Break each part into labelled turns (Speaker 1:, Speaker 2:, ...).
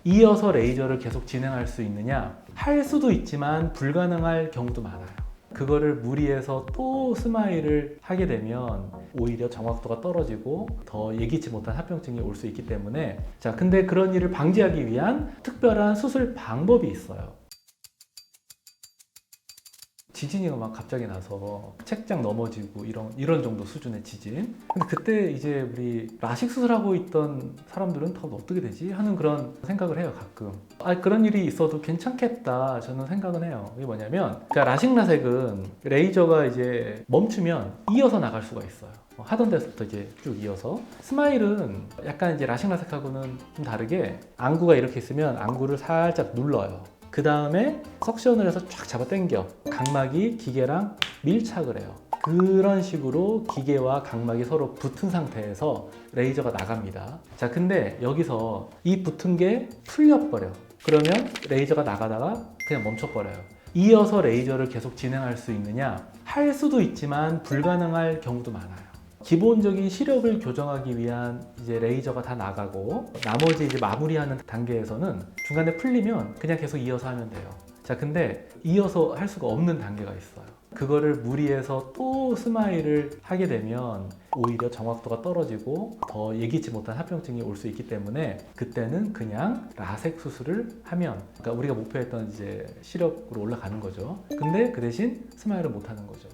Speaker 1: 이어서 레이저를 계속 진행할 수 있느냐? 할 수도 있지만 불가능할 경우도 많아요. 그거를 무리해서 또 스마일을 하게 되면 오히려 정확도가 떨어지고 더 예기치 못한 합병증이 올 수 있기 때문에, 자, 근데 그런 일을 방지하기 위한 특별한 수술 방법이 있어요. 지진이 막 갑자기 나서 책장 넘어지고 이런 정도 수준의 지진. 근데 그때 이제 우리 라식 수술하고 있던 사람들은 더 어떻게 되지? 하는 그런 생각을 해요, 가끔. 그런 일이 있어도 괜찮겠다, 저는 생각은 해요. 이게 뭐냐면, 라식 라섹은 레이저가 이제 멈추면 이어서 나갈 수가 있어요. 하던 데서부터 이제 쭉 이어서. 스마일은 약간 이제 라식 라섹하고는 좀 다르게 안구가 이렇게 있으면 안구를 살짝 눌러요. 그 다음에 석션을 해서 쫙 잡아 당겨 각막이 기계랑 밀착을 해요. 그런 식으로 기계와 각막이 서로 붙은 상태에서 레이저가 나갑니다. 자, 근데 여기서 이 붙은 게 풀려버려. 그러면 레이저가 나가다가 그냥 멈춰버려요. 이어서 레이저를 계속 진행할 수 있느냐? 할 수도 있지만 불가능할 경우도 많아요. 기본적인 시력을 교정하기 위한 이제 레이저가 다 나가고, 나머지 이제 마무리하는 단계에서는 중간에 풀리면 그냥 계속 이어서 하면 돼요. 자, 근데 이어서 할 수가 없는 단계가 있어요. 그거를 무리해서 또 스마일을 하게 되면 오히려 정확도가 떨어지고 더 예기치 못한 합병증이 올 수 있기 때문에, 그때는 그냥 라섹 수술을 하면, 그러니까 우리가 목표했던 이제 시력으로 올라가는 거죠. 근데 그 대신 스마일을 못 하는 거죠.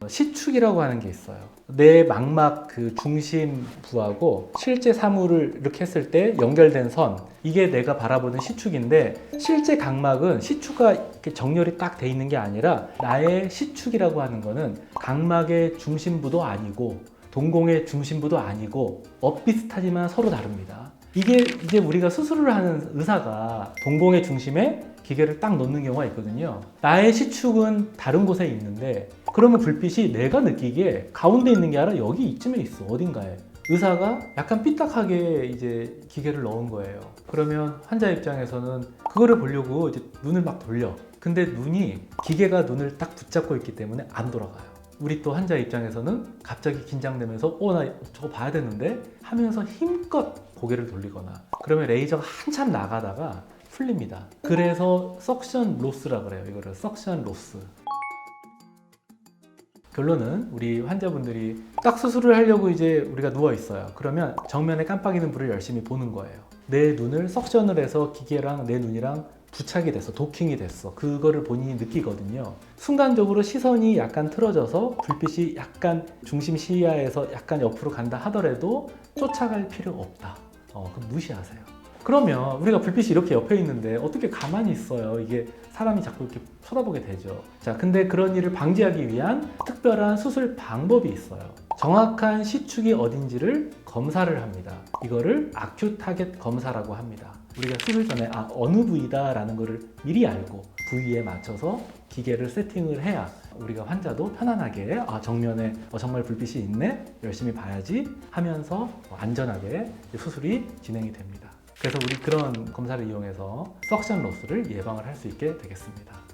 Speaker 1: 시축이라고 하는 게 있어요. 내 망막 그 중심부하고 실제 사물을 이렇게 했을 때 연결된 선, 이게 내가 바라보는 시축인데, 실제 각막은 시축가 이렇게 정렬이 딱 돼 있는 게 아니라, 나의 시축이라고 하는 거는 각막의 중심부도 아니고 동공의 중심부도 아니고 엇비슷하지만 서로 다릅니다. 이게 이제 우리가 수술을 하는 의사가 동공의 중심에 기계를 딱 놓는 경우가 있거든요. 나의 시축은 다른 곳에 있는데, 그러면 불빛이 내가 느끼기에 가운데 있는 게 아니라 여기 이쯤에 있어, 어딘가에. 의사가 약간 삐딱하게 이제 기계를 넣은 거예요. 그러면 환자 입장에서는 그거를 보려고 이제 눈을 막 돌려. 근데 기계가 눈을 딱 붙잡고 있기 때문에 안 돌아가요. 우리 또 환자 입장에서는 갑자기 긴장되면서 나 저거 봐야 되는데 하면서 힘껏 고개를 돌리거나, 그러면 레이저가 한참 나가다가 풀립니다. 그래서 석션 로스라고 그래요. 이거를 석션 로스. 결론은 우리 환자분들이 딱 수술을 하려고 이제 우리가 누워 있어요. 그러면 정면에 깜빡이는 불을 열심히 보는 거예요. 내 눈을 석션을 해서 기계랑 내 눈이랑 부착이 됐어, 도킹이 됐어. 그거를 본인이 느끼거든요. 순간적으로 시선이 약간 틀어져서 불빛이 약간 중심 시야에서 약간 옆으로 간다 하더라도 쫓아갈 필요 없다. 그럼 무시하세요. 그러면 우리가 불빛이 이렇게 옆에 있는데 어떻게 가만히 있어요? 이게 사람이 자꾸 이렇게 쳐다보게 되죠. 자, 근데 그런 일을 방지하기 위한 특별한 수술 방법이 있어요. 정확한 시축이 어딘지를 검사를 합니다. 이거를 아큐 타겟 검사라고 합니다. 우리가 수술 전에 어느 부위다 라는 거를 미리 알고 부위에 맞춰서 기계를 세팅을 해야 우리가 환자도 편안하게 정면에 정말 불빛이 있네, 열심히 봐야지 하면서 안전하게 수술이 진행이 됩니다. 그래서 우리 그런 검사를 이용해서 석션 로스를 예방을 할 수 있게 되겠습니다.